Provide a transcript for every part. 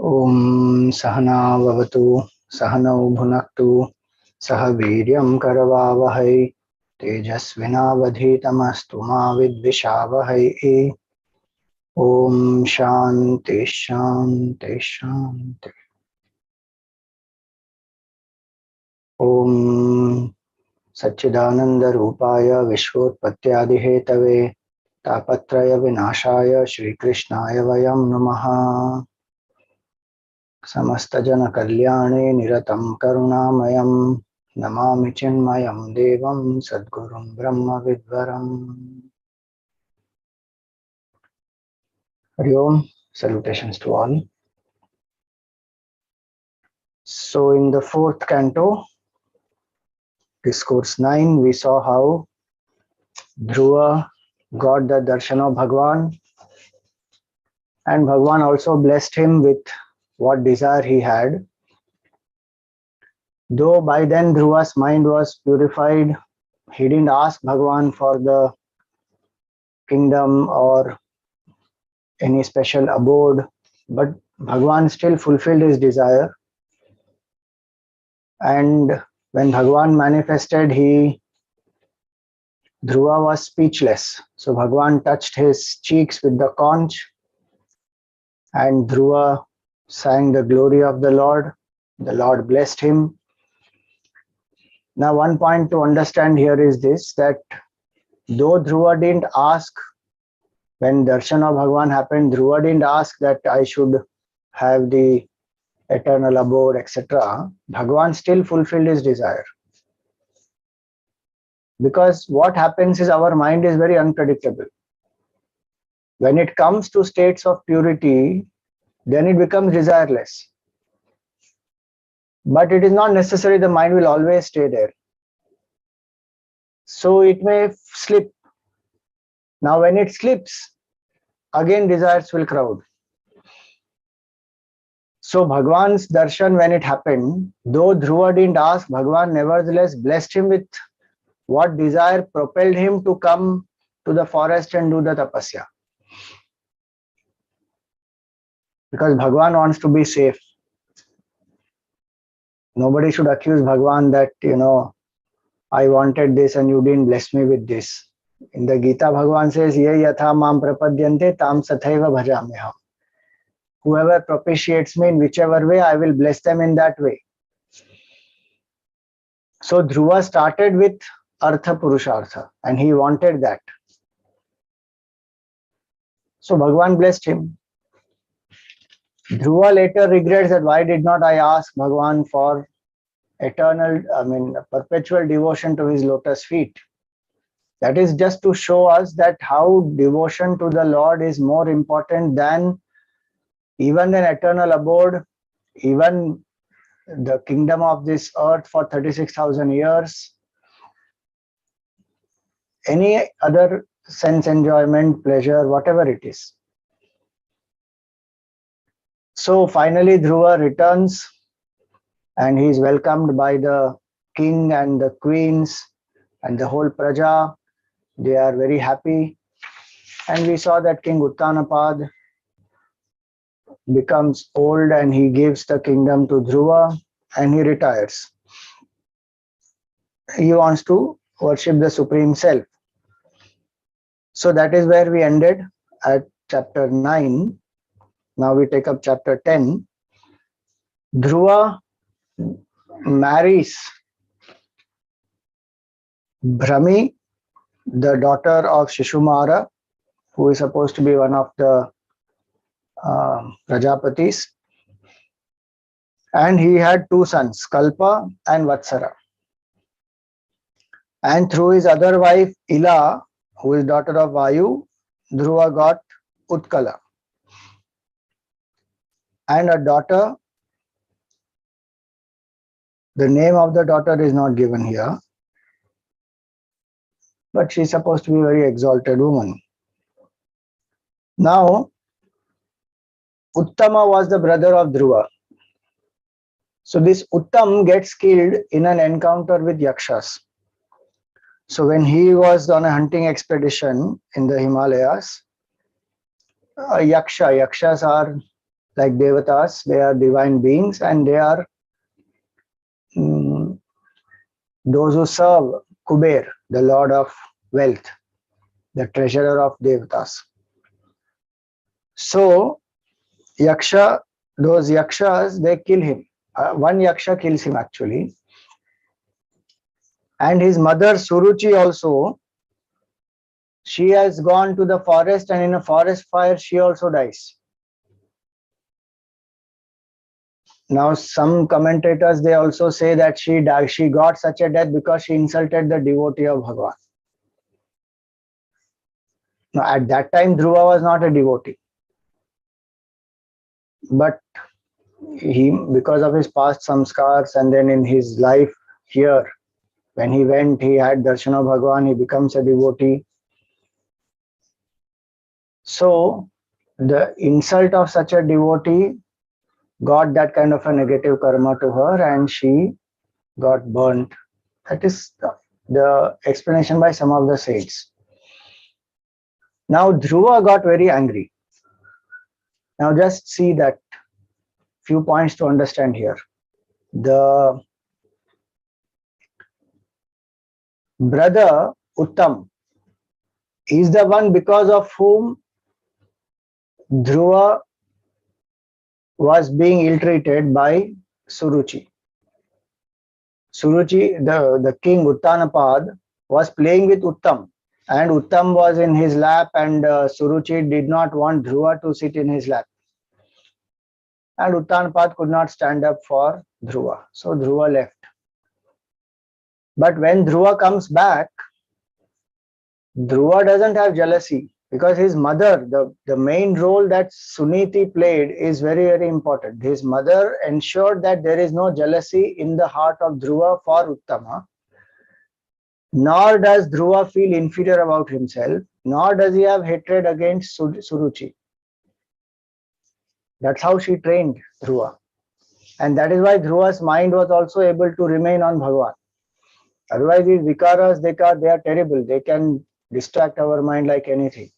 Om Sahana Vavatu Sahanau Bhunaktu Sah Viryam Karavavahai Tejasvinavadhitamastu ma vidvishavahai. Om Shanti Shanti Shanti. Om Satchidananda Rupaya Vishvotpatyadihetave Tapatraya Vinashaya Shri Krishnaya Vayam Namaha. Samastajana Kalyane Niratam Karunamayam Namami Chinmayam Devam Sadgurum Brahma Vidvaram. Hari Om, salutations to all. So in the fourth canto, discourse 9, we saw how Dhruva got the darshan of Bhagwan, and Bhagwan also blessed him with what desire he had. Though by then Dhruva's mind was purified, he didn't ask Bhagwan for the kingdom or any special abode, but Bhagwan still fulfilled his desire. And when Bhagwan manifested, Dhruva was speechless. So Bhagwan touched his cheeks with the conch, and Dhruva sang the glory of the Lord. The Lord blessed him. Now one point to understand here is this, that though Dhruva didn't ask, when darshan of Bhagwan happened, Dhruva didn't ask that I should have the eternal abode, etc. Bhagwan still fulfilled his desire. Because what happens is our mind is very unpredictable. When it comes to states of purity, then it becomes desireless. But it is not necessary the mind will always stay there. So it may slip. Now when it slips, again desires will crowd. So Bhagwan's darshan, when it happened, though Dhruva didn't ask, Bhagwan nevertheless blessed him with what desire propelled him to come to the forest and do the tapasya. Because Bhagwan wants to be safe. Nobody should accuse Bhagwan that, I wanted this and you didn't bless me with this. In the Gita, Bhagwan says, Ye yatha mam prapadyante tam sathaiva bhajamiham. Whoever propitiates me in whichever way, I will bless them in that way. So Dhruva started with Artha Purushartha, and he wanted that. So Bhagwan blessed him. Dhruva later regrets that why did not I ask Bhagwan for perpetual devotion to his lotus feet. That is just to show us that how devotion to the Lord is more important than even an eternal abode, even the kingdom of this earth for 36,000 years, any other sense enjoyment, pleasure, whatever it is. So finally Dhruva returns and he is welcomed by the king and the queens and the whole praja. They are very happy. And we saw that King Uttanapad becomes old and he gives the kingdom to Dhruva and he retires. He wants to worship the Supreme Self. So that is where we ended at chapter 9. Now we take up chapter 10. Dhruva marries Brahmi, the daughter of Shishumara, who is supposed to be one of the Prajapatis. And he had two sons, Kalpa and Vatsara. And through his other wife, Ila, who is daughter of Vayu, Dhruva got Utkala. And a daughter, the name of the daughter is not given here, but she is supposed to be a very exalted woman. Now, Uttama was the brother of Dhruva. So this Uttam gets killed in an encounter with Yakshas. So when he was on a hunting expedition in the Himalayas, Yakshas are like Devatas, they are divine beings, and they are those who serve Kubera, the lord of wealth, the treasurer of Devatas. So Yaksha, those Yakshas, they kill him. One Yaksha kills him actually. And his mother Suruchi also, she has gone to the forest, and in a forest fire she also dies. Now some commentators, they also say that she died, she got such a death because she insulted the devotee of Bhagavan. Now at that time Dhruva was not a devotee, but he, because of his past samskars, and then in his life here, when he went, he had darshan of Bhagavan, he becomes a devotee. So the insult of such a devotee got that kind of a negative karma to her, and she got burnt. That is the explanation by some of the saints. Now Dhruva got very angry. Now just see that few points to understand here. The brother Uttama is the one because of whom Dhruva was being ill-treated by Suruchi. Suruchi, the king Uttanapad, was playing with Uttama, and Uttama was in his lap, and Suruchi did not want Dhruva to sit in his lap. And Uttanapad could not stand up for Dhruva, so Dhruva left. But when Dhruva comes back, Dhruva doesn't have jealousy, because his mother, the main role that Suniti played is very, very important. His mother ensured that there is no jealousy in the heart of Dhruva for Uttama, nor does Dhruva feel inferior about himself, nor does he have hatred against Suruchi. That's how she trained Dhruva. And that is why Dhruva's mind was also able to remain on Bhagavan. Otherwise, these vikaras, they are terrible. They can distract our mind like anything.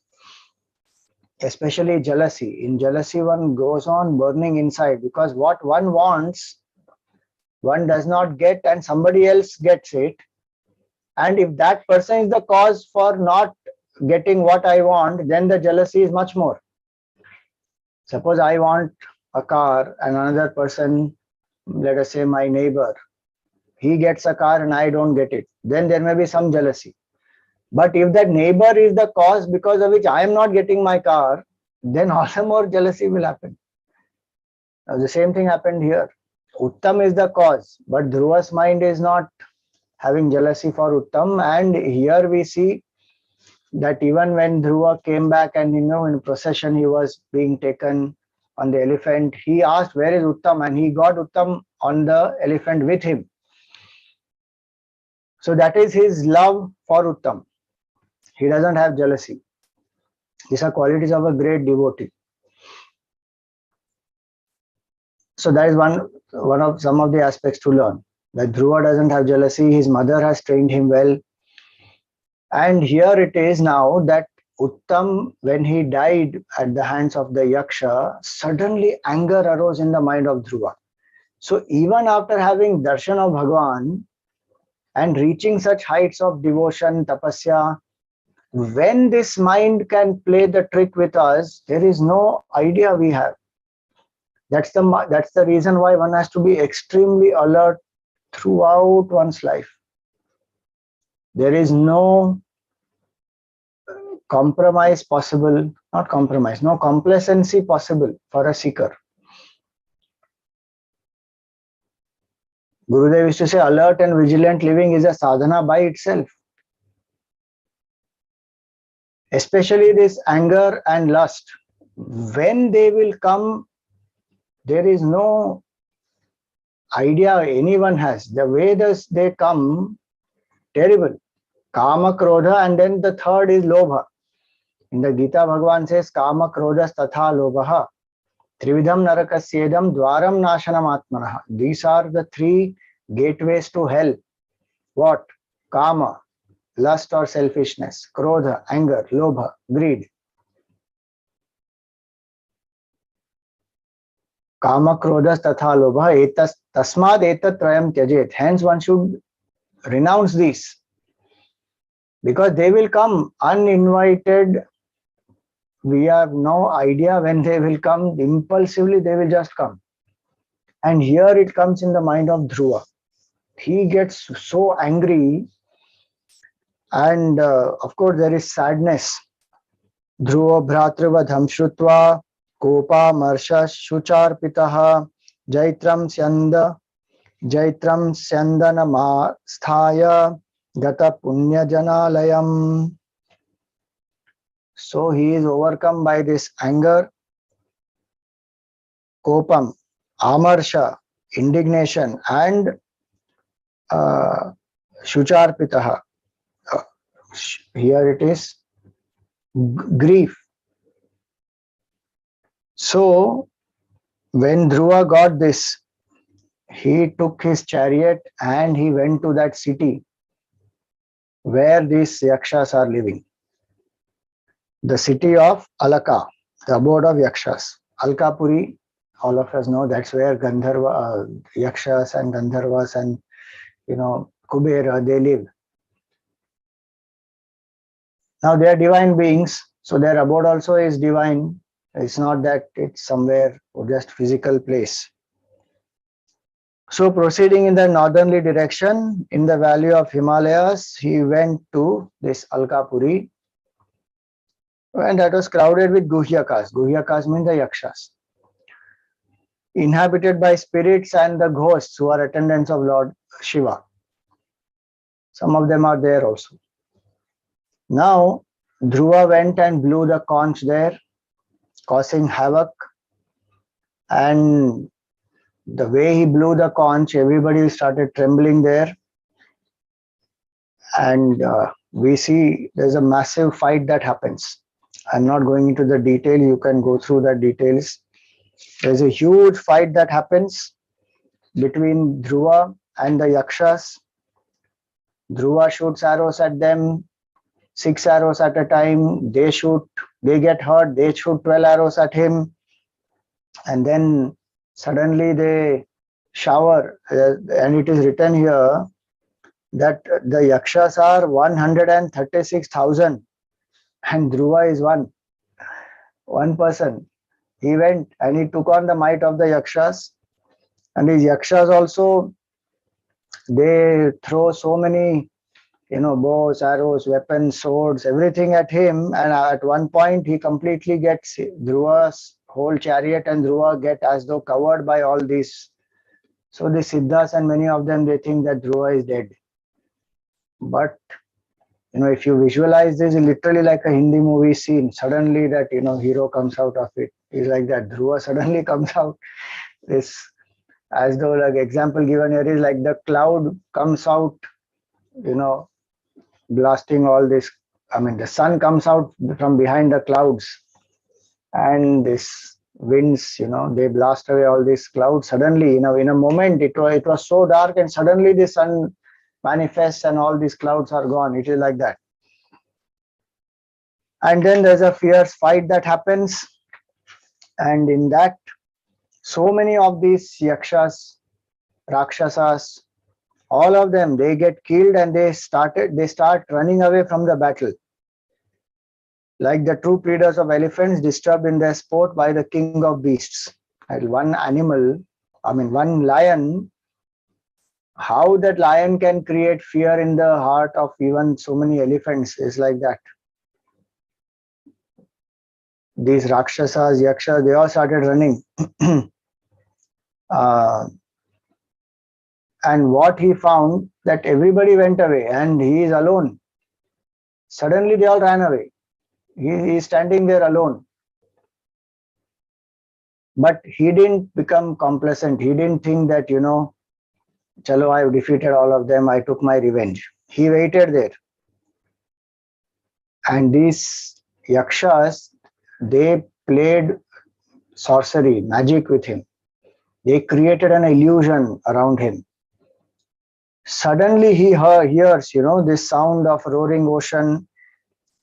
Especially jealousy. In jealousy, one goes on burning inside, because what one wants, one does not get, and somebody else gets it. And if that person is the cause for not getting what I want, then the jealousy is much more. Suppose I want a car, and another person, let us say my neighbor, he gets a car and I don't get it, then there may be some jealousy. But if that neighbor is the cause because of which I am not getting my car, then also more jealousy will happen. Now the same thing happened here. Uttam is the cause, but Dhruva's mind is not having jealousy for Uttam. And here we see that even when Dhruva came back, and in procession he was being taken on the elephant, he asked, where is Uttam? And he got Uttam on the elephant with him. So that is his love for Uttam. He doesn't have jealousy. These are qualities of a great devotee. So that is one of some of the aspects to learn. That Dhruva doesn't have jealousy. His mother has trained him well. And here it is now that Uttam, when he died at the hands of the Yaksha, suddenly anger arose in the mind of Dhruva. So even after having darshan of Bhagavan and reaching such heights of devotion, tapasya, when this mind can play the trick with us, there is no idea we have. That's the reason why one has to be extremely alert throughout one's life. There is no compromise possible, not compromise, no complacency possible for a seeker. Gurudev used to say, alert and vigilant living is a sadhana by itself. Especially this anger and lust. When they will come, there is no idea anyone has. The way they come, terrible. Kama, Krodha, and then the third is Lobha. In the Gita, Bhagavan says, Kama, Krodha, Tatha, Lobha. Trividham Narakasyedam Dwaram Nashanam Atmanaha. These are the three gateways to hell. What? Kama, lust or selfishness. Krodha, anger. Lobha, greed. Kama krodhas tatha lobha etas tasmad etat trayam tyajet. Hence one should renounce these, because they will come uninvited. We have no idea when they will come. Impulsively they will just come. And here it comes in the mind of Dhruva. He gets so angry, and of course there is sadness. Dhruva bhratrivadham shrutva kopa marsha shucharpitaha jaitram syandanama sthaya gata punya janalayam. So he is overcome by this anger, kopam, amarsha, indignation, and shucharpitaha. Here it is grief. So when Dhruva got this, he took his chariot and he went to that city where these Yakshas are living. The city of Alaka, the abode of Yakshas. Alkapuri, all of us know that's where Gandharva, Yakshas and Gandharvas and Kubera, they live. Now they are divine beings, so their abode also is divine. It's not that it's somewhere or just physical place. So proceeding in the northerly direction, in the valley of Himalayas, he went to this Alkapuri, and that was crowded with Guhyakas. Guhyakas means the Yakshas, inhabited by spirits and the ghosts who are attendants of Lord Shiva. Some of them are there also. Now Dhruva went and blew the conch there, causing havoc, and the way he blew the conch, everybody started trembling there, and we see there's a massive fight that happens. I'm not going into the detail, you can go through the details. There's a huge fight that happens between Dhruva and the Yakshas. Dhruva shoots arrows at them, 6 arrows at a time. They get hurt, they shoot 12 arrows at him, and then suddenly they shower, and it is written here that the Yakshas are 136,000 and Dhruva is one person. He went and he took on the might of the Yakshas, and these Yakshas also, they throw so many bows, arrows, weapons, swords, everything at him, and at one point he completely gets Dhruva's whole chariot, and Dhruva get as though covered by all these. So the Siddhas and many of them, they think that Dhruva is dead. But if you visualize this, it's literally like a Hindi movie scene. Suddenly that hero comes out of it. It's like that. Dhruva suddenly comes out. This, as though, like example given here is like the cloud comes out, blasting all this. I mean, the sun comes out from behind the clouds, and this winds, they blast away all these clouds. Suddenly, in a moment, it was so dark, and suddenly the sun manifests and all these clouds are gone. It is like that. And then there's a fierce fight that happens, and in that, so many of these Yakshas, Rakshasas, all of them, they get killed, and they start running away from the battle, like the true breeders of elephants disturbed in their sport by the king of beasts. And one lion, how that lion can create fear in the heart of even so many elephants is like that. These Rakshasas, Yakshas, they all started running. And what he found, that everybody went away and he is alone. Suddenly they all ran away. He is standing there alone. But he didn't become complacent. He didn't think that, chalo, I've defeated all of them, I took my revenge. He waited there. And these Yakshas, they played sorcery, magic with him. They created an illusion around him. Suddenly he hears, this sound of roaring ocean,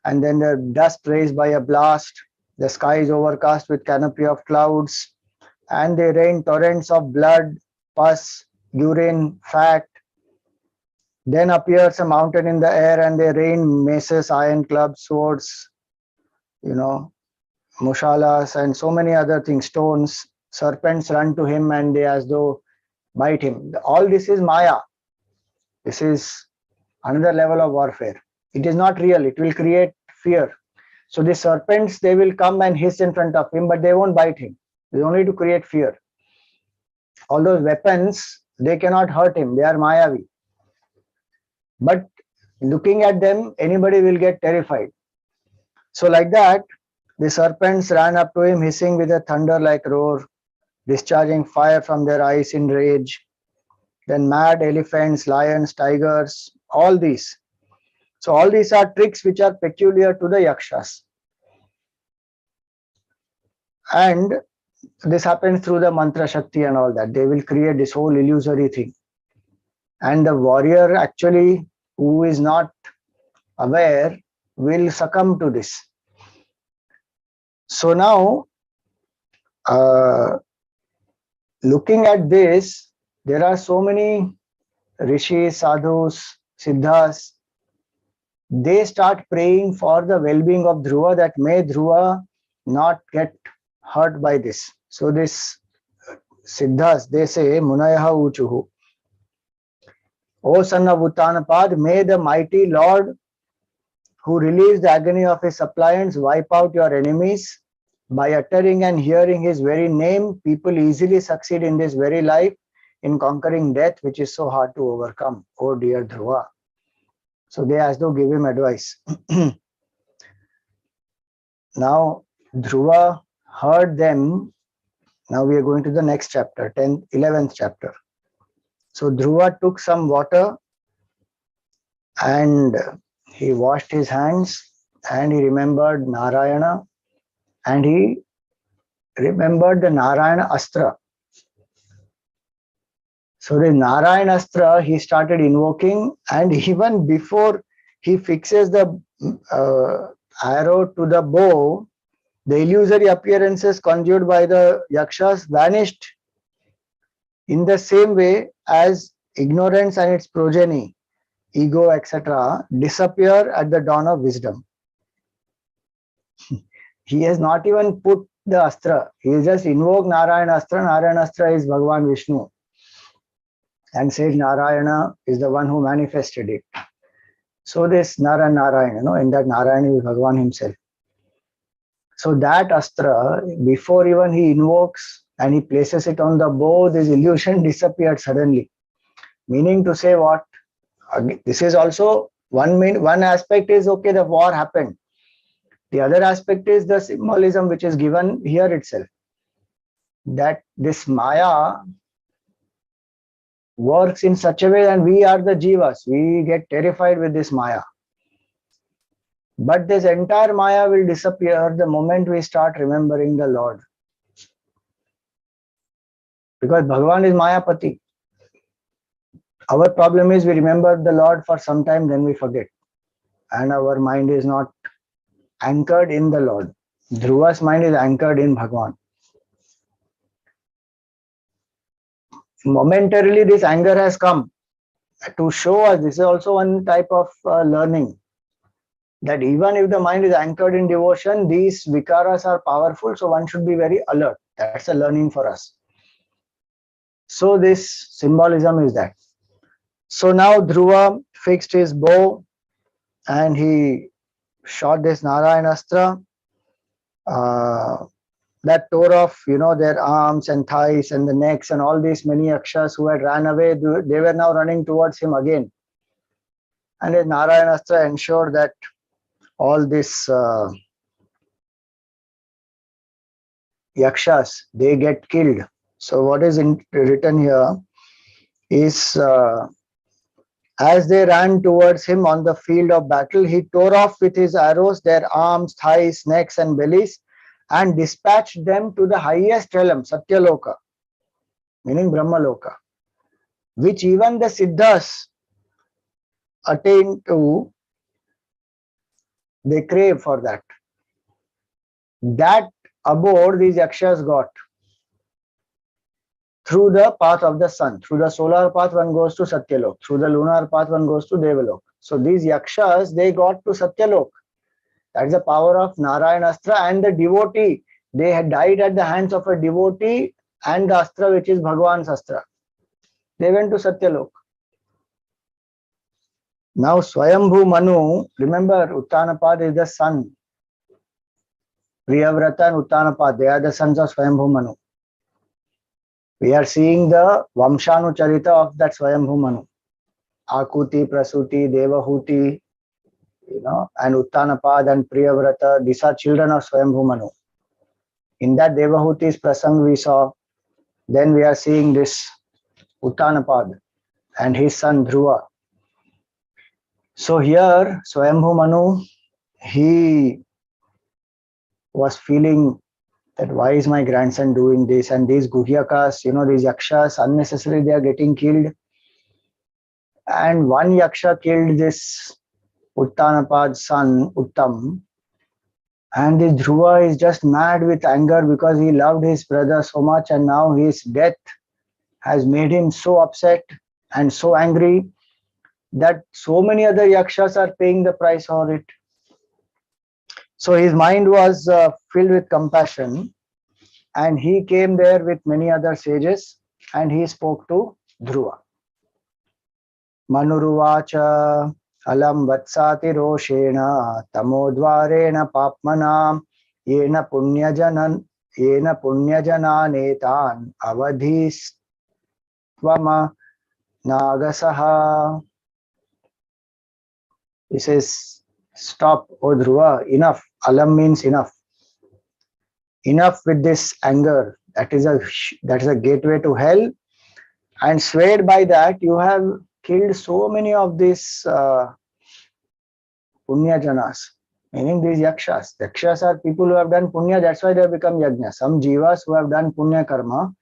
and then the dust raised by a blast. The sky is overcast with canopy of clouds. and they rain torrents of blood, pus, urine, fat. Then appears a mountain in the air and they rain maces, iron clubs, swords, you know, mushalas, and so many other things, stones. Serpents run to him and they as though bite him. All this is Maya. This is another level of warfare. It is not real. It will create fear. So the serpents, they will come and hiss in front of him, but they won't bite him. It's only to create fear. All those weapons, they cannot hurt him. They are Mayavi. But looking at them, anybody will get terrified. So like that, the serpents ran up to him, hissing with a thunder-like roar, discharging fire from their eyes in rage. Then mad elephants, lions, tigers, all these. So all these are tricks which are peculiar to the Yakshas. And this happens through the mantra shakti and all that. They will create this whole illusory thing. And the warrior actually, who is not aware, will succumb to this. So now, looking at this, there are so many rishis, sadhus, siddhas. They start praying for the well-being of Dhruva, that may Dhruva not get hurt by this. So this siddhas, they say, Munayaha Uchuhu. O son of Uttanapad, may the mighty Lord who relieves the agony of his suppliants wipe out your enemies. By uttering and hearing his very name, people easily succeed in this very life in conquering death, which is so hard to overcome. Oh dear Dhruva. So they as though give him advice. Now Dhruva heard them. Now we are going to the next chapter, 11th chapter. So Dhruva took some water and he washed his hands and he remembered Narayana and he remembered the Narayana Astra. So the Narayana Astra he started invoking, and even before he fixes the arrow to the bow, the illusory appearances conjured by the Yakshas vanished in the same way as ignorance and its progeny, ego, etc., disappear at the dawn of wisdom. He has not even put the Astra. He has just invoked Narayana Astra. Narayana Astra is Bhagavan Vishnu. And says Narayana is the one who manifested it. So this Narayana, in that Narayana is Bhagavan himself. So that Astra, before even he invokes and he places it on the bow, this illusion disappeared suddenly. Meaning to say what? This is also one aspect is, okay, the war happened. The other aspect is the symbolism which is given here itself. That this Maya works in such a way, and we are the jivas. We get terrified with this Maya. But this entire Maya will disappear the moment we start remembering the Lord. Because Bhagavan is Mayapati. Our problem is we remember the Lord for some time, then we forget. And our mind is not anchored in the Lord. Dhruva's mind is anchored in Bhagavan. Momentarily, this anger has come to show us, this is also one type of learning, that even if the mind is anchored in devotion, these vikaras are powerful, so one should be very alert. That's a learning for us. So this symbolism is that. So now Dhruva fixed his bow and he shot this Narayana Astra. That tore off, their arms and thighs and the necks, and all these many Yakshas who had ran away, they were now running towards him again. And the Narayana Astra ensured that all these Yakshas, they get killed. So what is written here is, as they ran towards him on the field of battle, he tore off with his arrows their arms, thighs, necks and bellies, and dispatched them to the highest realm, Satyaloka, meaning Brahmaloka, which even the Siddhas attain to. They crave for that. That abode these Yakshas got. through the path of the sun. Through the solar path, one goes to Satyalok. Through the lunar path, one goes to Devalok. So these Yakshas, they got to Satyalok. That's the power of Narayana Astra and the devotee. They had died at the hands of a devotee and the Astra, which is Bhagwan's Astra. They went to Satyalok. Now Svayambhu Manu, remember Uttanapad is the son. Priyavrata and Uttanapad, they are the sons of Svayambhu Manu. We are seeing the Vamshanucharita of that Svayambhu Manu. Akuti, Prasuti, Devahuti, and Uttanapad and Priyavrata, these are children of Svayambhu Manu. In that Devahuti's prasang we saw, then we are seeing this Uttanapad and his son Dhruva. So here, Svayambhu Manu, he was feeling that why is my grandson doing this? And these Guhyakas, these Yakshas, unnecessarily they are getting killed. And one Yaksha killed this Uttanapad's son, Uttam. And this Dhruva is just mad with anger because he loved his brother so much, and now his death has made him so upset and so angry that so many other Yakshas are paying the price for it. So his mind was filled with compassion, and he came there with many other sages and he spoke to Dhruva. Manuruvacha alam vatsati roshena tamodvarena papmanam yena punyajanan netan avadhis tvama nagasaha. He says, stop, O Dhruva, enough. Alam means enough. Enough with this anger. That is a gateway to hell. And swayed by that, you have killed so many of these punyajanas, meaning these yakshas. Yakshas are people who have done punya, that's why they have become yajna. Some jivas who have done punya karma,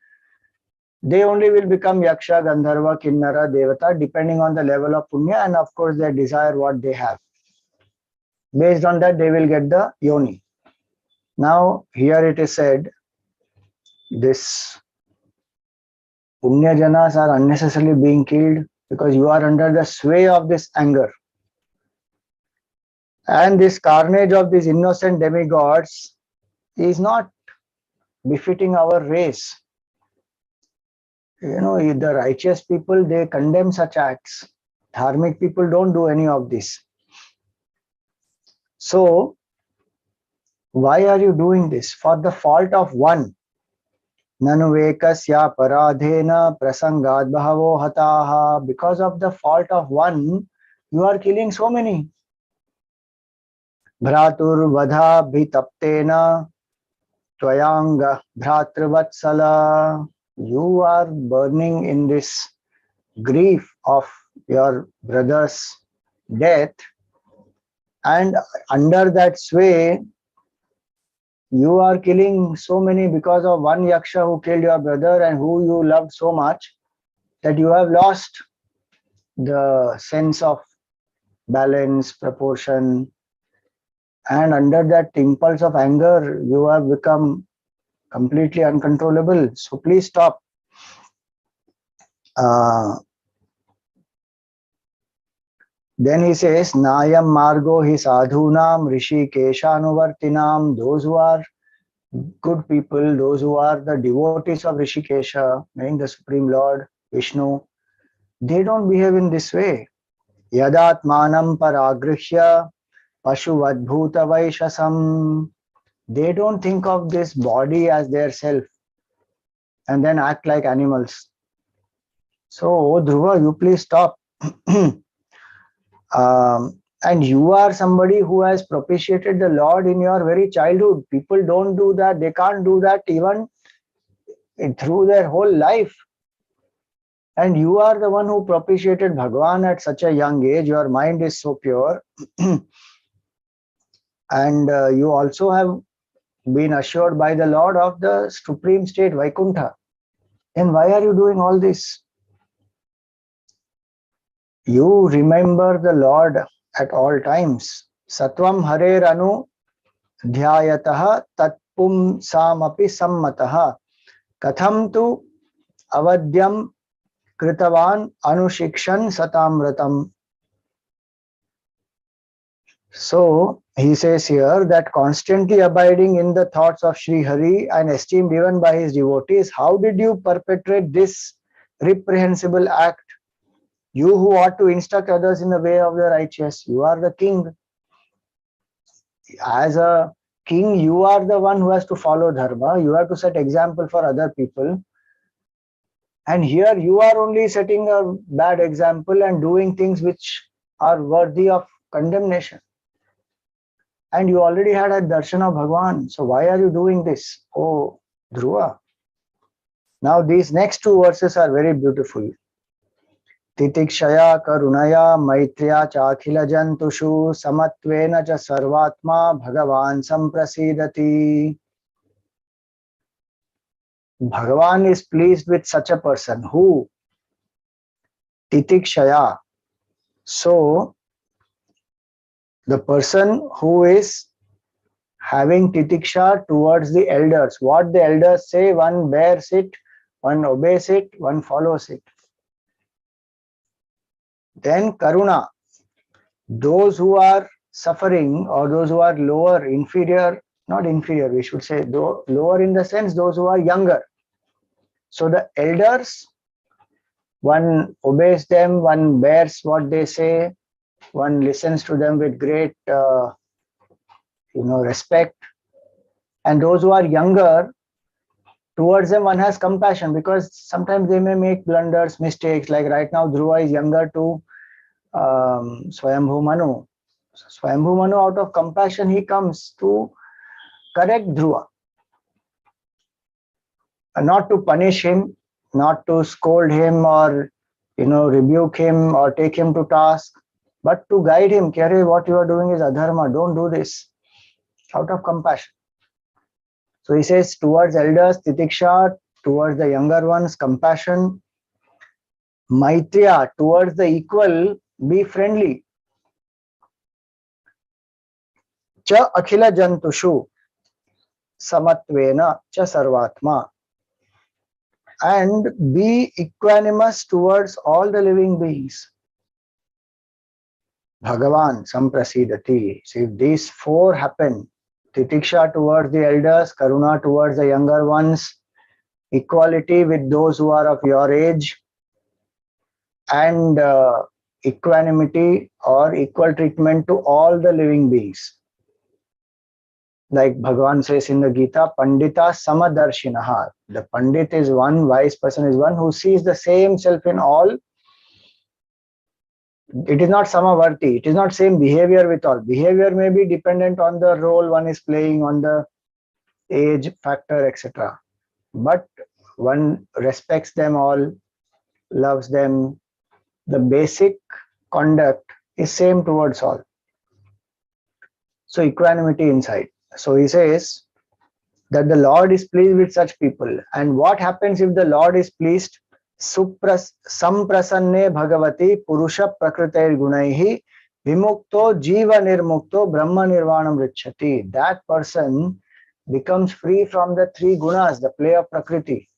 they only will become yaksha, gandharva, kinnara, devata, depending on the level of punya and of course their desire what they have. Based on that, they will get the yoni. Now, here it is said, this punyajanas are unnecessarily being killed because you are under the sway of this anger. And this carnage of these innocent demigods is not befitting our race. The righteous people, they condemn such acts. Dharmic people don't do any of this. So, why are you doing this? For the fault of one. Nanuvekasya paradhena prasangad bhavo hataha. Because of the fault of one, you are killing so many. Bhratur vadha bhitaptena tvayanga bhratrvatsala. You are burning in this grief of your brother's death, and under that sway, you are killing so many because of one yaksha who killed your brother and who you loved so much that you have lost the sense of balance, proportion, and under that impulse of anger, you have become completely uncontrollable. So please stop. Then he says, Nayam Margo hi sadhunam rishi keshanuvartinam. Those who are good people, those who are the devotees of Rishikesha, meaning the Supreme Lord, Vishnu, they don't behave in this way. Yadatmanam paragrihya pashuvadbhuta vaishasam. They don't think of this body as their self and then act like animals. So, Dhruva, you please stop. And you are somebody who has propitiated the Lord in your very childhood. People don't do that. They can't do that even through their whole life. And you are the one who propitiated Bhagwan at such a young age. Your mind is so pure. And you also have been assured by the Lord of the supreme state, Vaikuntha. Then why are you doing all this? You remember the Lord at all times. Satvam harer anu dhyayataha tatpum samapi sammataha katham tu avadyam kritavan anushikshan satamratam. So he says here that constantly abiding in the thoughts of Sri Hari and esteemed even by his devotees, how did you perpetrate this reprehensible act? You who ought to instruct others in the way of the righteous, you are the king. As a king, you are the one who has to follow dharma. You have to set example for other people. And here you are only setting a bad example and doing things which are worthy of condemnation. And you already had a darshan of Bhagwan. So why are you doing this? Oh, Dhruva. Now these next two verses are very beautiful. Titikshaya karunaya maitriya cha akhila jantushu samatvena cha sarvatma bhagavan samprasidati. Bhagavan is pleased with such a person who titikshaya. So the person who is having titiksha towards the elders, what the elders say, one bears it, one obeys it, one follows it. Then karuna, those who are suffering or those who are lower, inferior, not inferior, we should say, though lower in the sense those who are younger. So the elders, one obeys them, one bears what they say, one listens to them with great respect. And those who are younger, towards them one has compassion, because sometimes they may make blunders, mistakes. Like right now Dhruva is younger to Svayambhu Manu. So Svayambhu Manu, out of compassion, he comes to correct Dhruva. Not to punish him, not to scold him or rebuke him or take him to task, but to guide him. Kare, what you are doing is adharma, don't do this. Out of compassion. So he says towards elders, titiksha, towards the younger ones, compassion. Maitriya, towards the equal, be friendly. Cha akhila jantushu samatvena cha sarvatma. And be equanimous towards all the living beings. Bhagavan samprasidati. So if these four happen, titiksha towards the elders, karuna towards the younger ones, equality with those who are of your age, and equanimity or equal treatment to all the living beings. Like Bhagavan says in the Gita, Pandita Samadarshinaha. The Pandit is one, wise person is one who sees the same self in all. It is not Samavarti, it is not same behavior with all. Behavior may be dependent on the role one is playing, on the age factor, etc. But one respects them all, loves them. The basic conduct is same towards all. So equanimity inside. So he says that the Lord is pleased with such people. And what happens if the Lord is pleased? Samprasanne Bhagavati Purusha Prakritair Gunaihi Vimukto Jiva Nirmukto Brahma Nirvanam Richati. That person becomes free from the three gunas, the play of Prakriti.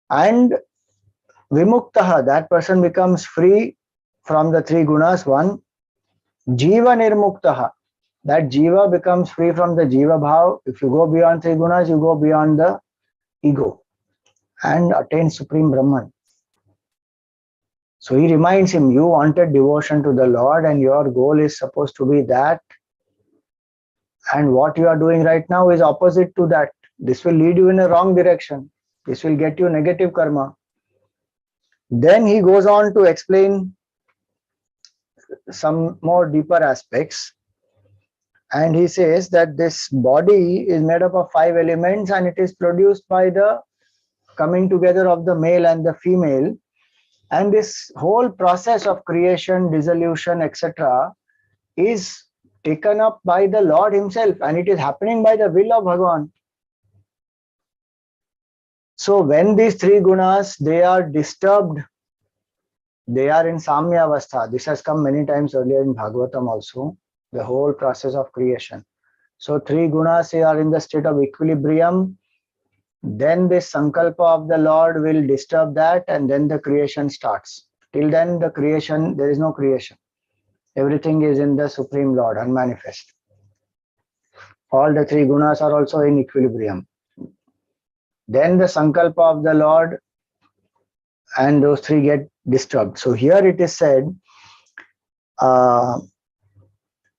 And Vimuktaha, that person becomes free from the three gunas. One, Jiva Nirmuktaha, that Jiva becomes free from the Jiva Bhav. If you go beyond three gunas, you go beyond the ego and attain Supreme Brahman. So he reminds him, you wanted devotion to the Lord and your goal is supposed to be that. And what you are doing right now is opposite to that. This will lead you in a wrong direction. This will get you negative karma. Then he goes on to explain some more deeper aspects. And he says that this body is made up of 5 elements and it is produced by the coming together of the male and the female. And this whole process of creation, dissolution, etc. is taken up by the Lord himself, and it is happening by the will of Bhagavan. So when these three gunas, they are disturbed, they are in Samya Avastha. This has come many times earlier in Bhagavatam also, the whole process of creation. So three gunas are in the state of equilibrium, Then this sankalpa of the Lord will disturb that, and then the creation starts. Till then, the creation, there is no creation. Everything is in the Supreme Lord, unmanifest. All the three gunas are also in equilibrium. Then the sankalpa of the Lord and those three get disturbed. So here it is said,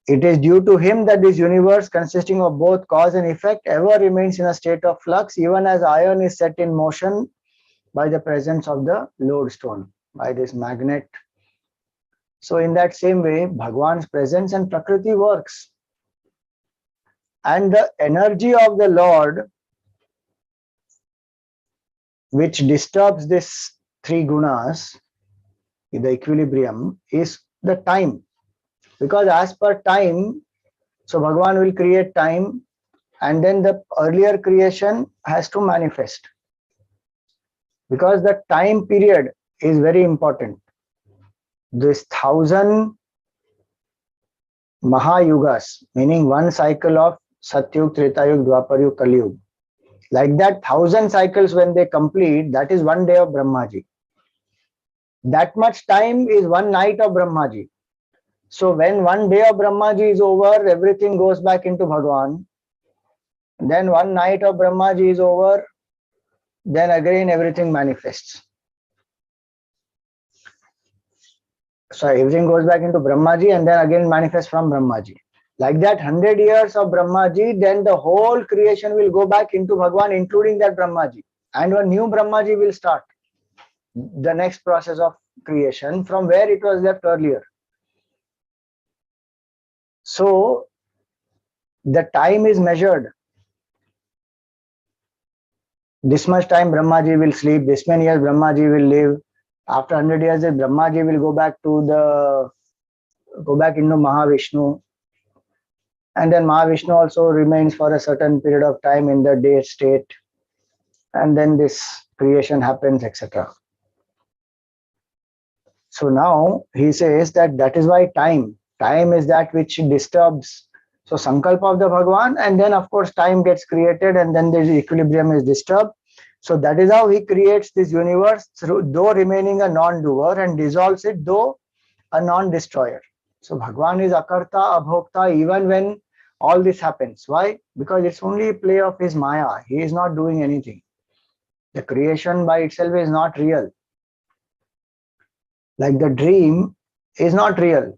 it is due to him that this universe consisting of both cause and effect ever remains in a state of flux, even as iron is set in motion by the presence of the lodestone, by this magnet. So in that same way, Bhagwan's presence and Prakriti works. And the energy of the Lord, which disturbs this three gunas, the equilibrium, is the time. Because as per time, so Bhagwan will create time, and then the earlier creation has to manifest. Because the time period is very important. This 1,000 Mahayugas, meaning one cycle of Satyug, Tretayug, Dwapar, Kali Yuga. Like that, 1,000 cycles when they complete, that is one day of Brahmaji. That much time is one night of Brahmaji. So when one day of Brahmaji is over, everything goes back into Bhagwan. Then one night of Brahmaji is over, then again everything manifests. So everything goes back into Brahmaji and then again manifests from Brahmaji. Like that, 100 years of Brahmaji, then the whole creation will go back into Bhagwan, including that Brahmaji. And a new Brahmaji will start the next process of creation from where it was left earlier. So the time is measured. This much time Brahmaji will sleep, this many years Brahmaji will live. After 100 years, Brahmaji will go back into Mahavishnu. And then Mahavishnu also remains for a certain period of time in the day state. And then this creation happens, etc. So now he says that is why time is that which disturbs. So Sankalpa of the Bhagwan, and then of course time gets created and then the equilibrium is disturbed. So that is how he creates this universe, though remaining a non-doer, and dissolves it, though a non-destroyer. So Bhagwan is Akarta, Abhokta, even when all this happens. Why? Because it's only a play of his Maya. He is not doing anything. The creation by itself is not real. Like the dream is not real.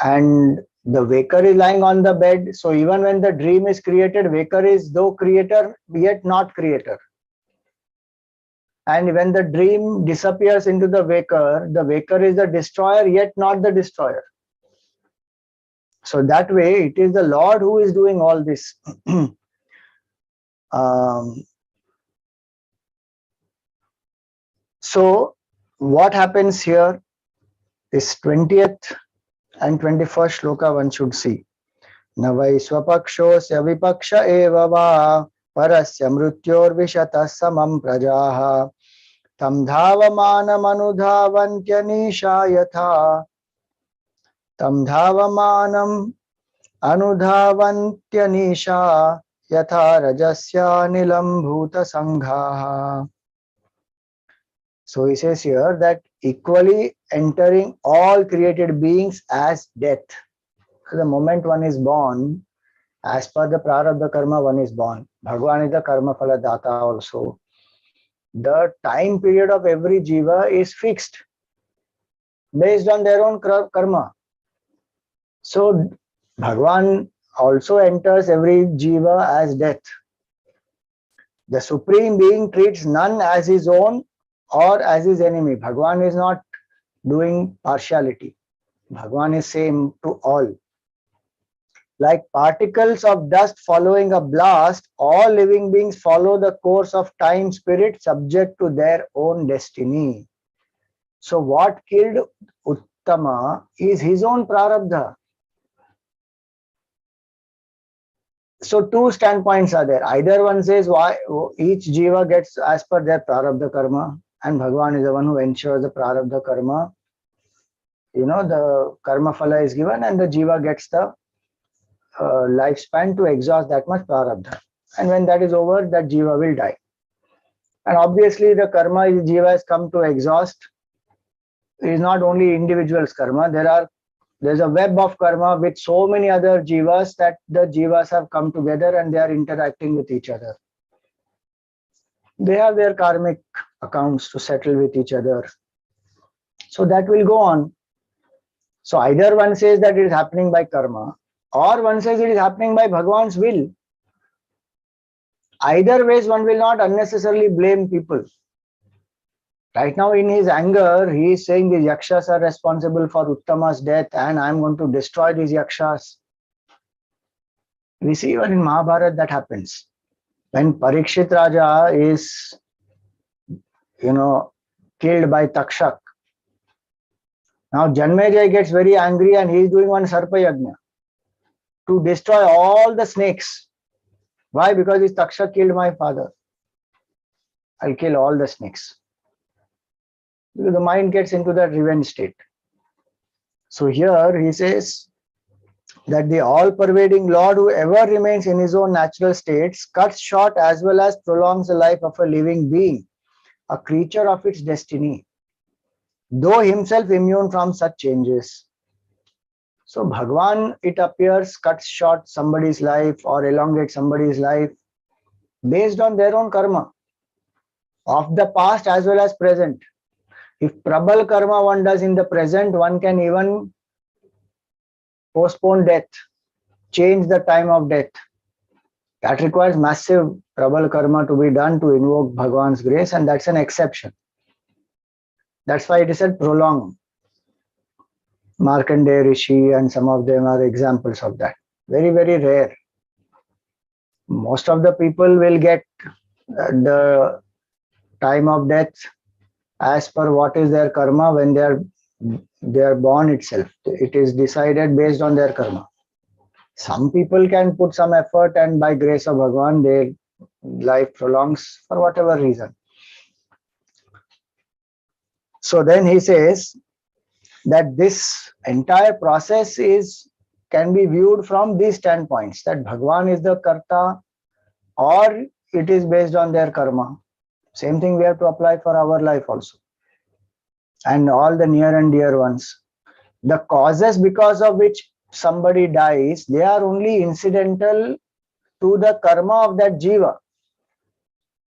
And the waker is lying on the bed. So even when the dream is created, waker is though creator, yet not creator. And when the dream disappears into the waker is the destroyer, yet not the destroyer. So that way, it is the Lord who is doing all this. So what happens here? This 20th and 21st shloka one should see. Navai swapakshosya vipaksha eva va parasya mrutyor vishata samam prajaha tam dhavamanam anudhavantya nisha yatha tam dhavamanam anudhavantya nisha yatha rajasya nilam bhuta sanghaha. So he says here that equally entering all created beings as death. So the moment one is born, as per the prarabdha karma, one is born. Bhagwan is the karma phala data also. The time period of every jiva is fixed based on their own karma. So Bhagwan also enters every jiva as death. The Supreme Being treats none as his own or as his enemy. Bhagwan is not doing partiality. Bhagwan is same to all. Like particles of dust following a blast, all living beings follow the course of time spirit subject to their own destiny. So what killed Uttama is his own prarabdha. So two standpoints are there. Either one says why each jiva gets as per their prarabdha karma, and Bhagwan is the one who ensures the prarabdha karma. The karma phala is given and the jiva gets the lifespan to exhaust that much prarabdha. and when that is over, that jiva will die. And obviously the karma jiva has come to exhaust. It is not only individual's karma, there's a web of karma with so many other jivas that the jivas have come together and they are interacting with each other. They have their karmic accounts to settle with each other. So that will go on. So either one says that it is happening by karma, or one says it is happening by Bhagwan's will. Either ways, one will not unnecessarily blame people. Right now, in his anger, he is saying the Yakshas are responsible for Uttama's death and I am going to destroy these Yakshas. We see even in Mahabharata that happens. When Parikshit Raja is, killed by Takshak, now Janmejaya gets very angry and he is doing one Sarpa Yajna to destroy all the snakes. Why? Because this Takshak killed my father. I'll kill all the snakes. Because the mind gets into that revenge state. So here he says that the all-pervading Lord, who ever remains in his own natural states, cuts short as well as prolongs the life of a living being, a creature of its destiny, though himself immune from such changes. So Bhagwan, it appears, cuts short somebody's life or elongates somebody's life based on their own karma of the past as well as present. If prabal karma one does in the present, one can even postpone death, change the time of death. That requires massive prabal karma to be done to invoke Bhagwan's grace, and that's an exception. That's why it is said prolong. Markandeya Rishi and some of them are examples of that. Very, very rare. Most of the people will get the time of death as per what is their karma when they are born itself. It is decided based on their karma. Some people can put some effort and by grace of Bhagwan, their life prolongs for whatever reason. So then he says that this entire process can be viewed from these standpoints, that Bhagwan is the karta or it is based on their karma. Same thing we have to apply for our life also. And all the near and dear ones. The causes because of which somebody dies, they are only incidental to the karma of that jiva.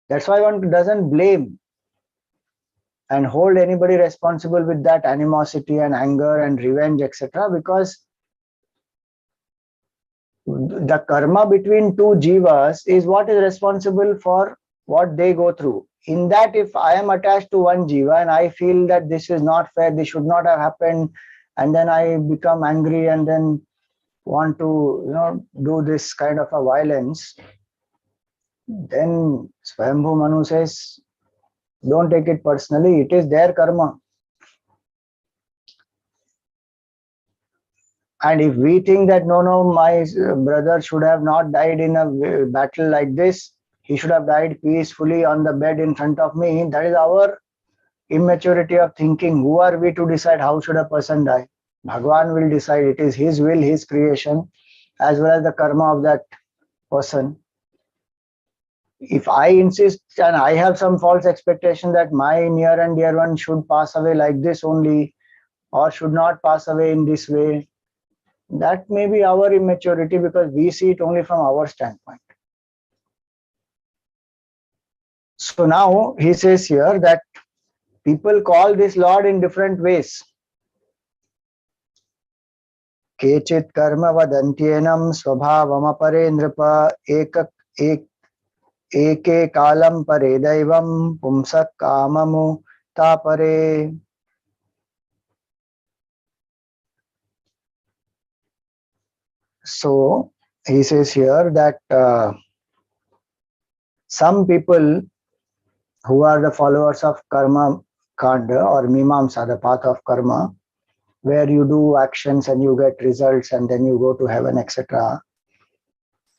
That's why one doesn't blame and hold anybody responsible with that animosity and anger and revenge, etc. Because the karma between two jivas is what is responsible for what they go through. In that, if I am attached to one jiva and I feel that this is not fair, this should not have happened, and then I become angry and then want to do this kind of a violence, then Svayambhu Manu says, don't take it personally, it is their karma. And if we think that no, my brother should have not died in a battle like this, he should have died peacefully on the bed in front of me, that is our immaturity of thinking. Who are we to decide how should a person die? Bhagwan will decide. It is his will, his creation, as well as the karma of that person. If I insist and I have some false expectation that my near and dear one should pass away like this only, or should not pass away in this way, that may be our immaturity because we see it only from our standpoint. So now he says here that people call this Lord in different ways. Kechit karma vadantyenam swabhavam apare nripa eke kalam pare daivam pumsak kamamu tapare. So he says here that some people who are the followers of karma kanda or mimamsa, the path of karma, where you do actions and you get results and then you go to heaven, etc.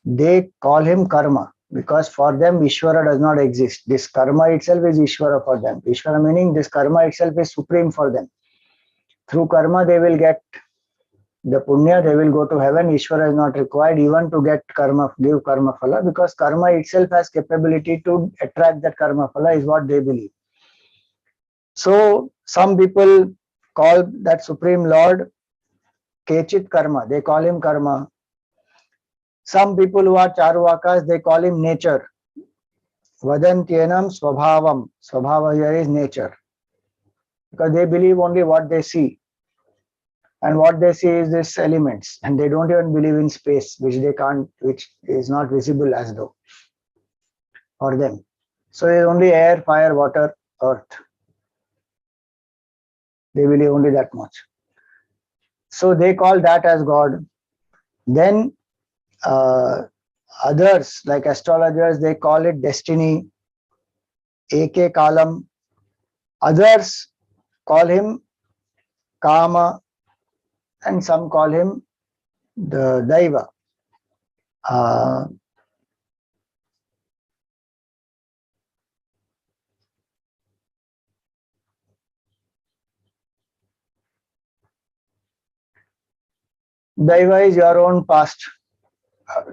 They call him karma because for them Ishvara does not exist. This karma itself is Ishvara for them. Ishvara meaning this karma itself is supreme for them. Through karma they will get the punya, they will go to heaven. Ishvara is not required even to get karma, give karma phala, because karma itself has capability to attract that karma phala, is what they believe. So some people call that Supreme Lord Kechit Karma, they call him karma. Some people who are Charuvakas, they call him nature. Vadantyenam Swabhavam. Swabhava here is nature. Because they believe only what they see. And what they see is these elements. And they don't even believe in space, which they can't, which is not visible as though for them. So it's only air, fire, water, earth. They believe only that much. So they call that as God. Then others, like astrologers, they call it destiny, AK Kalam. Others call him Kama, and some call him the Daiva. Daiva is your own past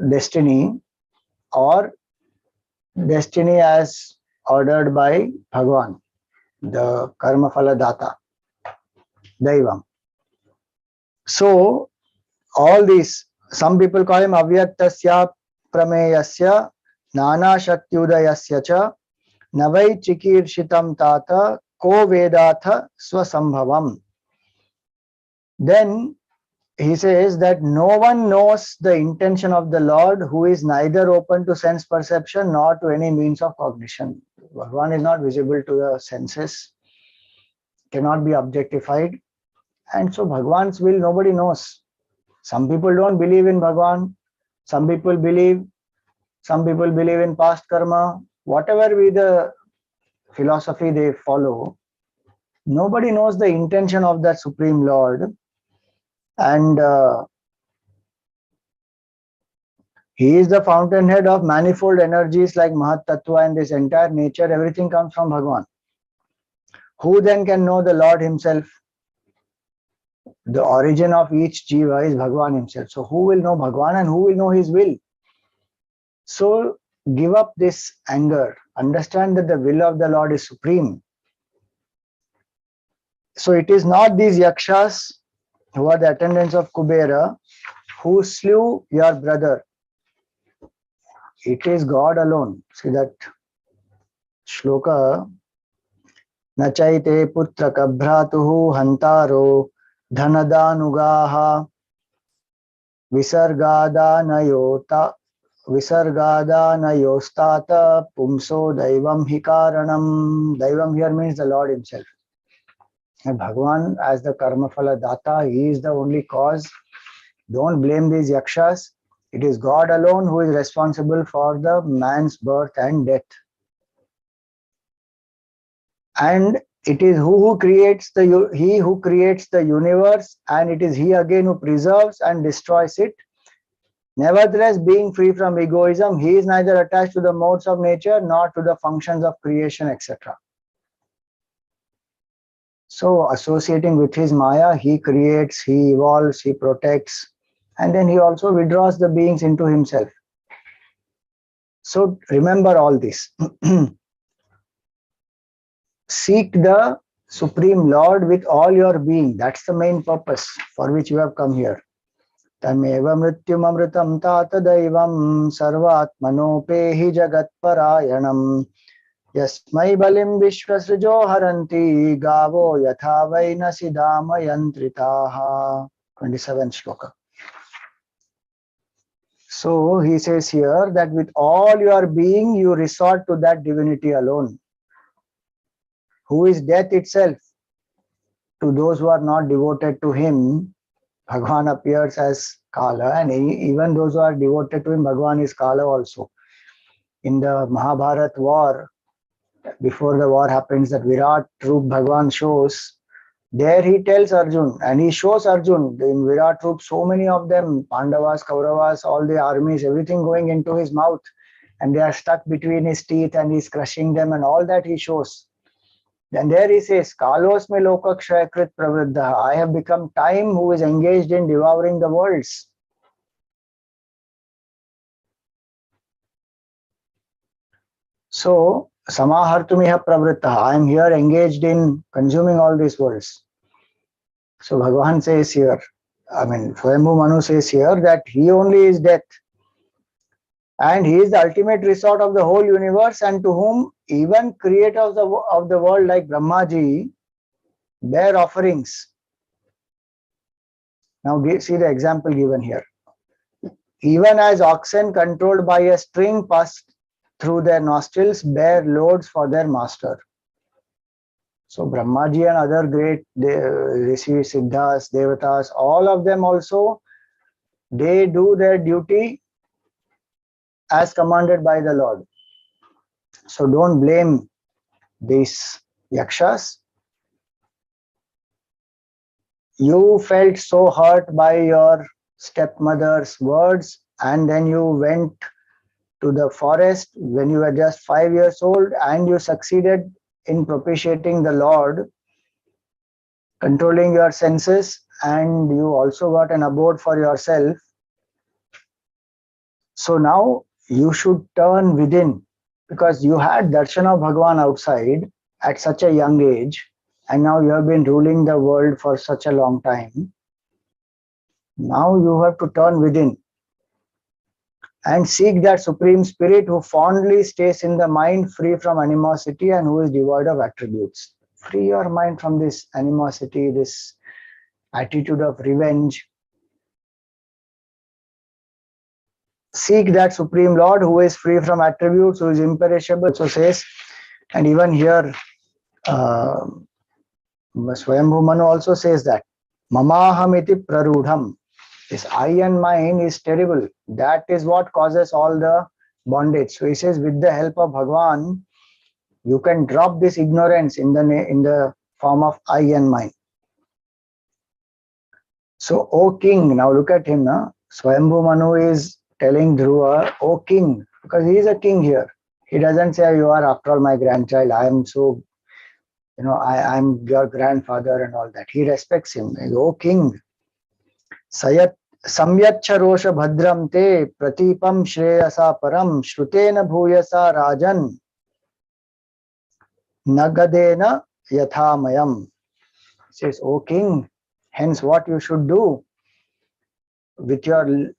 destiny, or destiny as ordered by Bhagwan, the Karma Phala Data, Daivam. So all these, some people call him Avyaktasya Prameyasya Nana Shakyudayasya Cha Navai Chikirshitam Tata Ko Vedatha Swasambhavam. Then he says that no one knows the intention of the Lord who is neither open to sense perception nor to any means of cognition. Bhagwan is not visible to the senses, cannot be objectified, and so Bhagwan's will nobody knows. Some people don't believe in Bhagwan, some people believe in past karma, whatever be the philosophy they follow, nobody knows the intention of that Supreme Lord. And he is the fountainhead of manifold energies like Mahat Tattva, and this entire nature, everything comes from Bhagwan. Who then can know the Lord himself? The origin of each jiva is Bhagwan himself. So who will know Bhagwan and who will know his will? So give up this anger. Understand that the will of the Lord is supreme. So it is not these Yakshas who are the attendants of Kubera who slew your brother. It is God alone. See that shloka. Nachaite putra kabhratuhu hantaro dhanadanugaha visargadanayota visargadanayostata pumso daivam hikaranam. Daivam here means the Lord himself. And Bhagwan as the karma phala data, he is the only cause. Don't blame these yakshas. It is God alone who is responsible for the man's birth and death. And it is he who creates the universe, and it is he again who preserves and destroys it. Nevertheless, being free from egoism, he is neither attached to the modes of nature nor to the functions of creation, etc. So associating with his Maya, he creates, he evolves, he protects, and then he also withdraws the beings into himself. So remember all this. Seek the Supreme Lord with all your being. That's the main purpose for which you have come here. Tameva mrityum amritam tata daivam sarvatmanopehi jagat parayanam yasmai balim vishwasrijo haranti gavo yatha vaina sidama yantritaha. 27th shloka. So he says here that with all your being you resort to that divinity alone, who is death itself. To those who are not devoted to him, Bhagwan appears as Kala, and even those who are devoted to him, Bhagwan is Kala also. In the Mahabharata war, before the war happens, that Virat Roop Bhagwan shows, there he tells Arjun, and he shows Arjun, in Virat Roop, so many of them, Pandavas, Kauravas, all the armies, everything going into his mouth, and they are stuck between his teeth and he's crushing them, and all that he shows. Then there he says, Kalosme lokakshayakrit pravriddha. I have become time who is engaged in devouring the worlds. So, samahartumiha pravritta. I am here engaged in consuming all these worlds. So Bhagavan says here, Svayambhu Manu says here that he only is death. And he is the ultimate resort of the whole universe, and to whom even creators of the world like Brahmaji bear offerings. Now see the example given here. Even as oxen controlled by a string passed through their nostrils bear loads for their master. So Brahmaji and other great rishis, siddhas, devatas, all of them also, they do their duty as commanded by the Lord. So don't blame these yakshas. You felt so hurt by your stepmother's words, and then you went to the forest when you were just 5 years old, and you succeeded in propitiating the Lord, controlling your senses, and you also got an abode for yourself. So now you should turn within, because you had darshan of Bhagavan outside at such a young age, and now you have been ruling the world for such a long time. Now you have to turn within and seek that Supreme Spirit who fondly stays in the mind, free from animosity, and who is devoid of attributes. Free your mind from this animosity, this attitude of revenge. Seek that Supreme Lord who is free from attributes, who is imperishable. So says, and even here, Svayambhu Manu also says that Mamahamiti prarudham. This I and mine is terrible. That is what causes all the bondage. So he says, with the help of Bhagavan, you can drop this ignorance in the form of I and mine. So, O king, now look at him. Svayambhu Manu is telling Dhruva, O king, because he is a king here. He doesn't say, you are after all my grandchild. I am so, I'm your grandfather and all that. He respects him. O king, Sayat Samyacha Rosha Bhadram Te Pratipam Shreyasa Param Shrutena Bhuyasa Rajan Nagadena Yathamayam. Says, O king, hence what you should do with your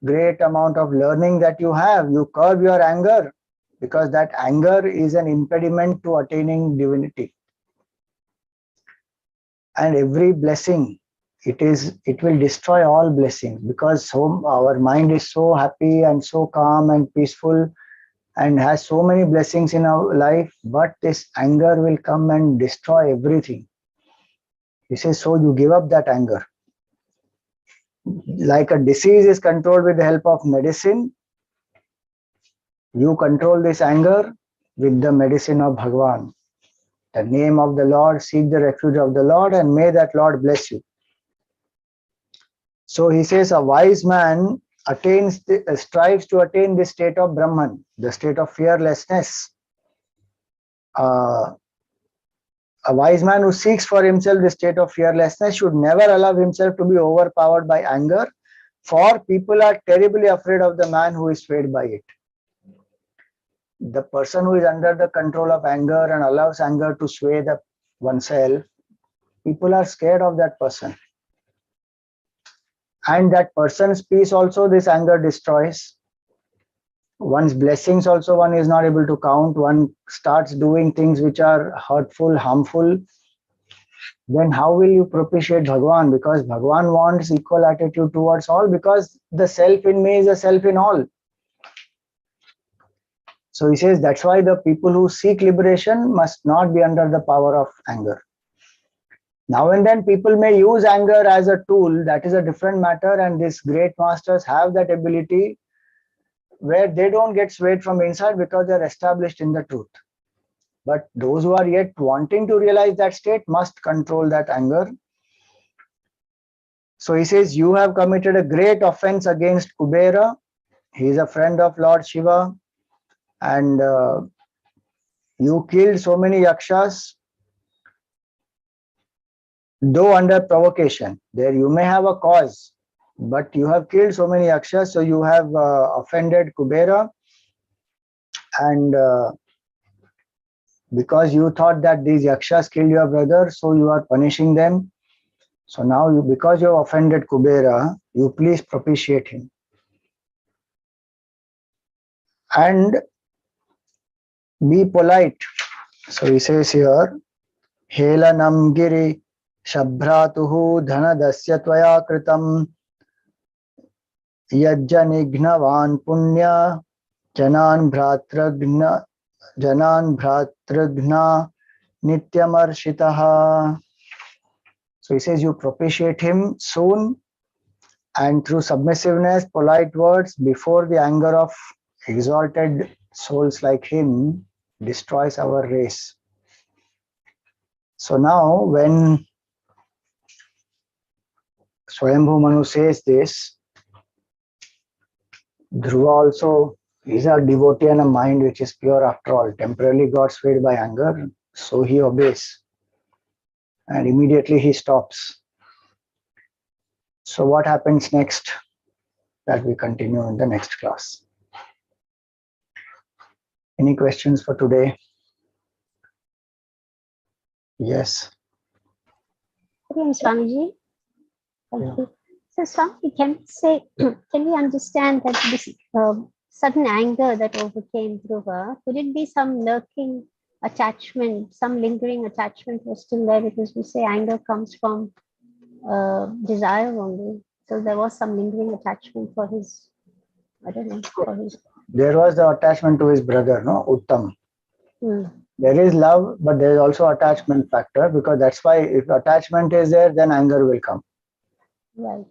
great amount of learning that you have, you curb your anger, because that anger is an impediment to attaining divinity. And every blessing, it will destroy all blessings, because our mind is so happy and so calm and peaceful and has so many blessings in our life, but this anger will come and destroy everything. He says, so you give up that anger. Like a disease is controlled with the help of medicine, you control this anger with the medicine of Bhagavan. The name of the Lord, seek the refuge of the Lord, and may that Lord bless you. So he says, a wise man strives to attain this state of Brahman, the state of fearlessness. A wise man who seeks for himself the state of fearlessness should never allow himself to be overpowered by anger, for people are terribly afraid of the man who is swayed by it. The person who is under the control of anger and allows anger to sway oneself, people are scared of that person. And that person's peace also this anger destroys. One's blessings also one is not able to count. One starts doing things which are hurtful, harmful. Then how will you propitiate Bhagavan? Because Bhagavan wants equal attitude towards all, because the self in me is a self in all. So he says that's why the people who seek liberation must not be under the power of anger. Now and then people may use anger as a tool, that is a different matter, and these great masters have that ability where they don't get swayed from inside because they're established in the truth. But those who are yet wanting to realize that state must control that anger. So he says, you have committed a great offense against Kubera. He is a friend of Lord Shiva, and you killed so many yakshas. though under provocation. There you may have a cause, but you have killed so many Yakshas, so you have offended Kubera, and because you thought that these Yakshas killed your brother, so you are punishing them. So now, because you have offended Kubera, you please propitiate him. And be polite. So he says here, Helanam giri shabhratuhu dhanadasya tvaya kritam yajjanignavan punya janan bhratragna nityamarshitaha. So he says you propitiate him soon, and through submissiveness, polite words, before the anger of exalted souls like him destroys our race. So now when Svayambhu Manu says this, Dhruva also is a devotee and a mind which is pure after all. Temporarily got swayed by anger, so he obeys. And immediately he stops. So what happens next? That we continue in the next class. Any questions for today? Yes. Swamiji. Thank you. So, Swami, can we understand that this sudden anger that overcame Dhruva, could it be some lurking attachment, some lingering attachment was still there, because we say anger comes from desire only. So there was some lingering attachment for his, I don't know, for his. There was the attachment to his brother, no, Uttama. There is love, but there is also attachment factor, because that's why if attachment is there, then anger will come. Right.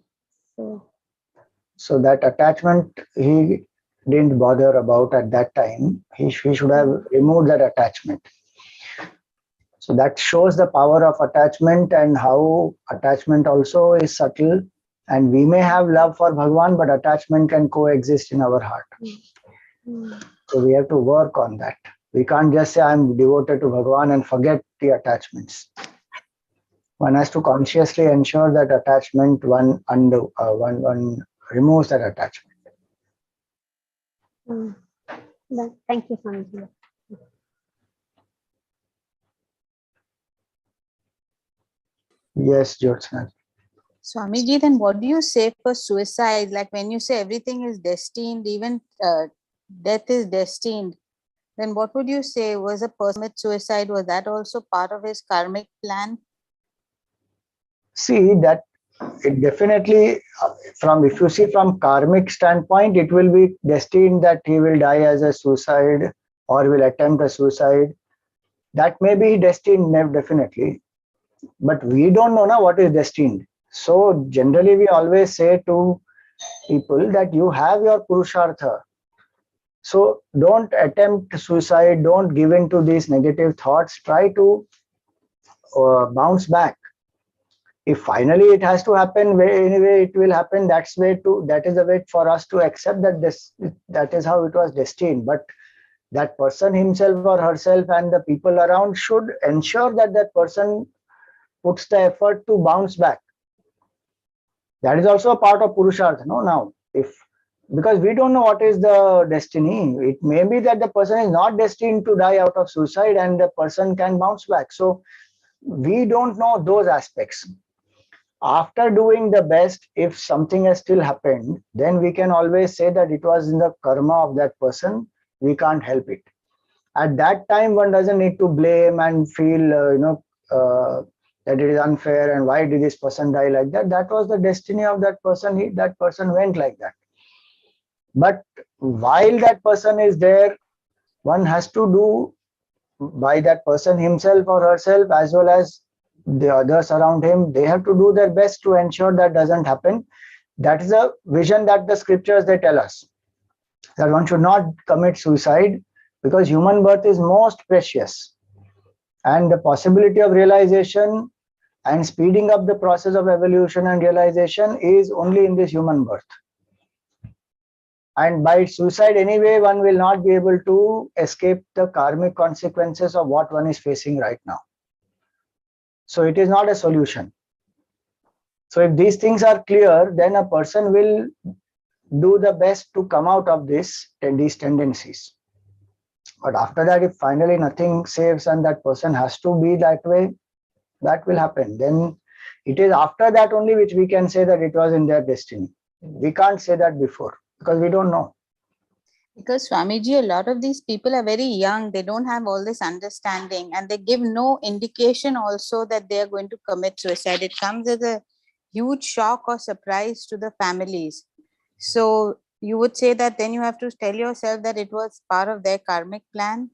So that attachment he didn't bother about at that time. He should have removed that attachment. So that shows the power of attachment and how attachment also is subtle. And we may have love for Bhagavan, but attachment can coexist in our heart. So we have to work on that. We can't just say I'm devoted to Bhagavan and forget the attachments. One has to consciously ensure that attachment, one removes that attachment. Thank you, Swamiji. Yes, Jyotsna. Swamiji, then what do you say for suicide? Like when you say everything is destined, even death is destined, then what would you say? Was a person with suicide, was that also part of his karmic plan? See, that it definitely, if you see from karmic standpoint, it will be destined that he will die as a suicide or will attempt a suicide. That may be destined, definitely. But we don't know now what is destined. So generally we always say to people that you have your purushartha. So don't attempt suicide, don't give in to these negative thoughts, try to bounce back. If finally it has to happen, anyway it will happen, that is the way for us to accept that that is how it was destined. But that person himself or herself and the people around should ensure that that person puts the effort to bounce back. That is also a part of Purushartha, no? Now, because we don't know what is the destiny. It may be that the person is not destined to die out of suicide and the person can bounce back. So we don't know those aspects. After doing the best, if something has still happened, then we can always say that it was in the karma of that person. We can't help it. At that time, one doesn't need to blame and feel, that it is unfair and why did this person die like that. That was the destiny of that person. That person went like that. But while that person is there, one has to do by that person himself or herself as well as the others around him. They have to do their best to ensure that doesn't happen. That is a vision that the scriptures, they tell us, that one should not commit suicide because human birth is most precious. And the possibility of realization and speeding up the process of evolution and realization is only in this human birth. And by suicide anyway, one will not be able to escape the karmic consequences of what one is facing right now. So it is not a solution. So if these things are clear, then a person will do the best to come out of these tendencies. But after that, if finally nothing saves and that person has to be that way, that will happen. Then it is after that only which we can say that it was in their destiny. We can't say that before because we don't know. Because Swamiji, a lot of these people are very young. They don't have all this understanding, and they give no indication also that they are going to commit suicide. It comes as a huge shock or surprise to the families. So you would say that then you have to tell yourself that it was part of their karmic plan.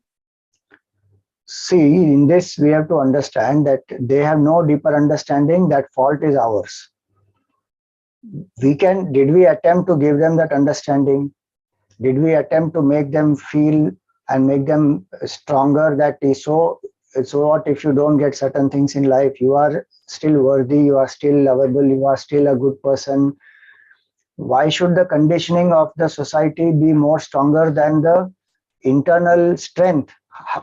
See, in this we have to understand that they have no deeper understanding. That fault is ours. Did we attempt to give them that understanding? Did we attempt to make them feel and make them stronger that is so what if you don't get certain things in life, you are still worthy, you are still lovable, you are still a good person? Why should the conditioning of the society be more stronger than the internal strength?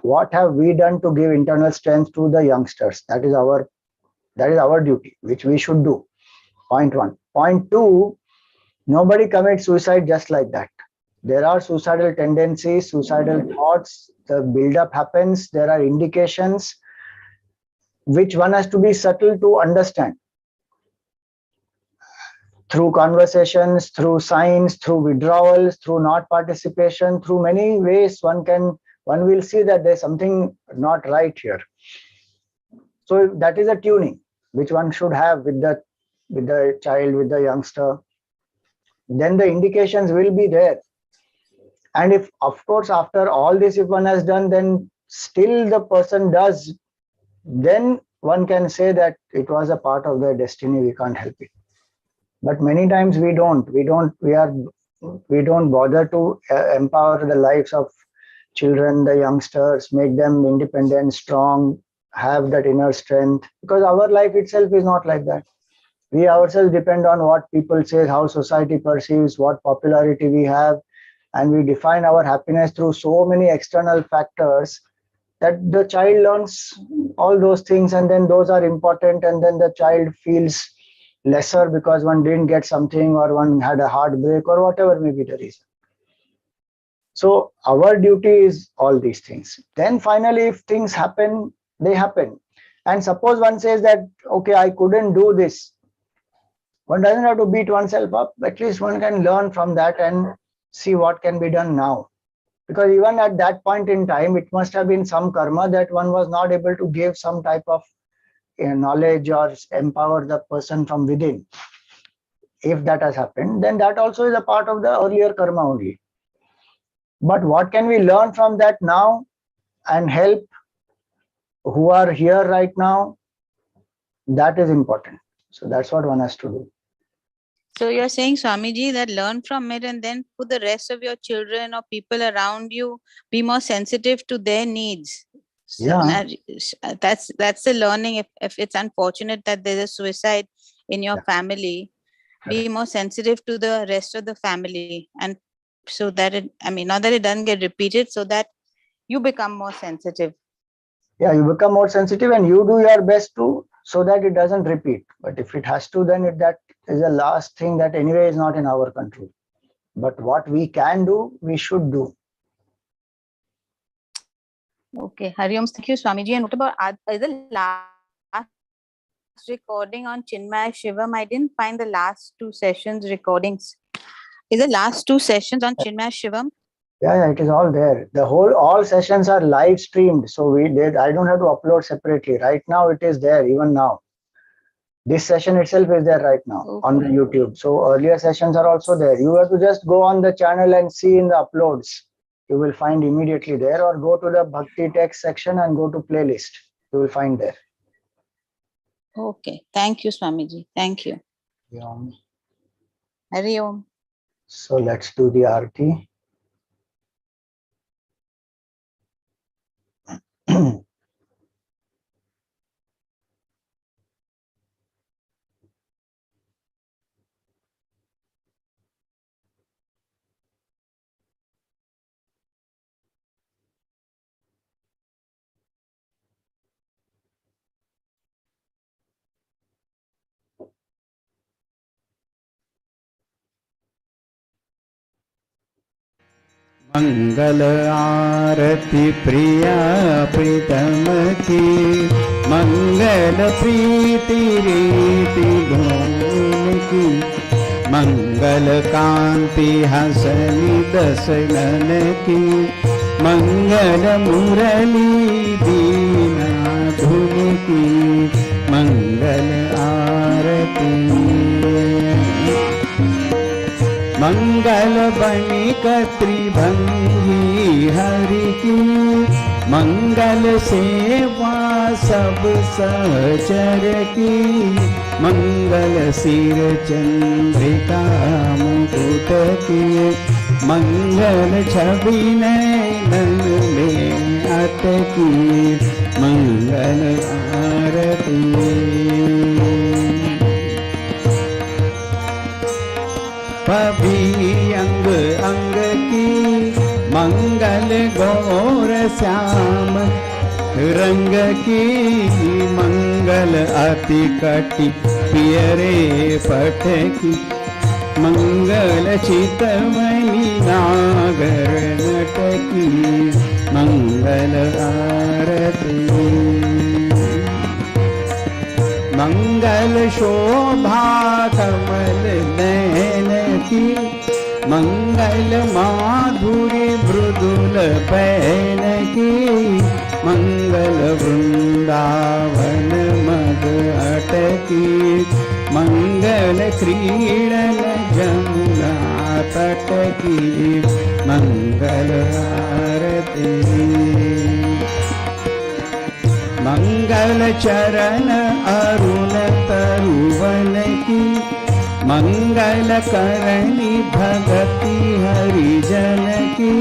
What have we done to give internal strength to the youngsters? That is our duty, which we should do. Point one. Point two, nobody commits suicide just like that. There are suicidal tendencies, suicidal thoughts, the build-up happens, there are indications which one has to be subtle to understand. Through conversations, through signs, through withdrawals, through not participation, through many ways one will see that there's something not right here. So that is a tuning which one should have with the child, with the youngster. Then the indications will be there. And if, of course, after all this, if one has done, then still the person does, then one can say that it was a part of their destiny, we can't help it. But many times we don't bother to empower the lives of children, the youngsters, make them independent, strong, have that inner strength, because our life itself is not like that. We ourselves depend on what people say, how society perceives, what popularity we have, and we define our happiness through so many external factors that the child learns all those things, and then those are important, and then the child feels lesser because one didn't get something or one had a heartbreak or whatever may be the reason. So our duty is all these things. Then finally, if things happen, they happen. And suppose one says that, okay, I couldn't do this. One doesn't have to beat oneself up. At least one can learn from that and see what can be done now. Because even at that point in time, it must have been some karma that one was not able to give some type of knowledge or empower the person from within. If that has happened, then that also is a part of the earlier karma only. But what can we learn from that now and help who are here right now? That is important. So that's what one has to do. So you're saying, Swamiji, that learn from it and then for the rest of your children or people around you, be more sensitive to their needs. So Yeah. that's the learning. If it's unfortunate that there's a suicide in your family, be more sensitive to the rest of the family, and so that not that it doesn't get repeated, so that you become more sensitive. Yeah, you become more sensitive and you do your best to so that it doesn't repeat. But if it has to, then that is the last thing that anyway is not in our control. But what we can do, we should do. Okay, Hari Om, thank you, Swamiji. And what about the last recording on Chinmaya Shivam? I didn't find the last two sessions recordings. Is the last two sessions on Chinmaya Shivam? Yeah, it is all there. All sessions are live streamed. So I don't have to upload separately. Right now it is there, even now. This session itself is there right now on the YouTube. So earlier sessions are also there. You have to just go on the channel and see in the uploads. You will find immediately there, or go to the Bhakti text section and go to playlist. You will find there. Okay. Thank you, Swamiji. Thank you. Hari Om. So let's do the Aarti. मंगल आरती प्रिया प्रीतम की, मंगल प्रीति रीति धूम की, मंगल कांति हसनी दसनन की, मंगल मुरली दीना धुन की, मंगल आरती। मंगल बणिक त्रिभंगी हरि की, मंगल सेवा सब सहचर की, मंगल सिर चंद्रिका मुकुट की, मंगल छवि नयन में अटकी, मंगल आरती। पभी अंग अंग की, मंगल गौर श्याम रंग की, मंगल अति कटि पियरे पट की, मंगल चितमणि नागर नट की, मंगल आरती। मंगल शोभा कमल नयन की, मंगल माधुरी मृदुल पैन की, मंगल वृंदावन मद अटकी, मंगल क्रीडन जमुना तट की, मंगल आरती। मंगल चरण अरुण तरुवन की, मंगल करणी भगति हरिजन की,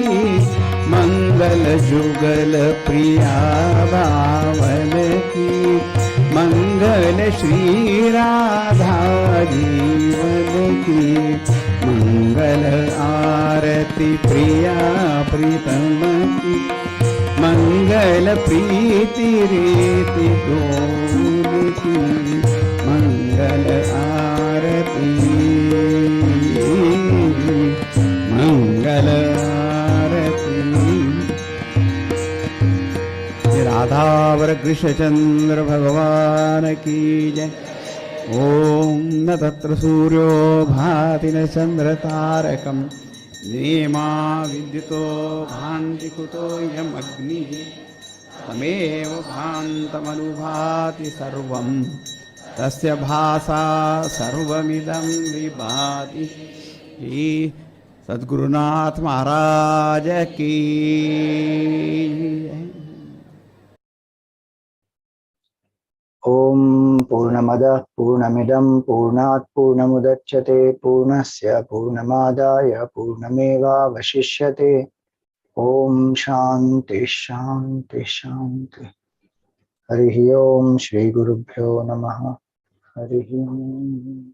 मंगल जुगल प्रिया बावन की, मंगल श्री राधा जीवन की, मंगल आरती प्रिया प्रीतम की, मंगल प्रीति रीति डोल की, मंगल आरती। मंगल आरती। राधा वर कृष्ण चंद्र भगवान की जय। ओम न तत्र सूर्यो भाति न चंद्र तारकम, नेमा विद्युतो भान्ति कुतोऽयम् अग्निः, तमेव भान्तमनुभाति सर्वं, तस्य भासा सर्वमिदं विभाति। सद्गुरुनाथ महाराज की। ओम पूर्णमदः पूर्णमिदं पूर्णात् पूर्णमुदच्यते पूर्णस्य पूर्णमादाय पूर्णमेवावशिष्यते। ओम शांति शांति शांति। हरि ओम श्री गुरुभ्यो नमः। हरि ओम।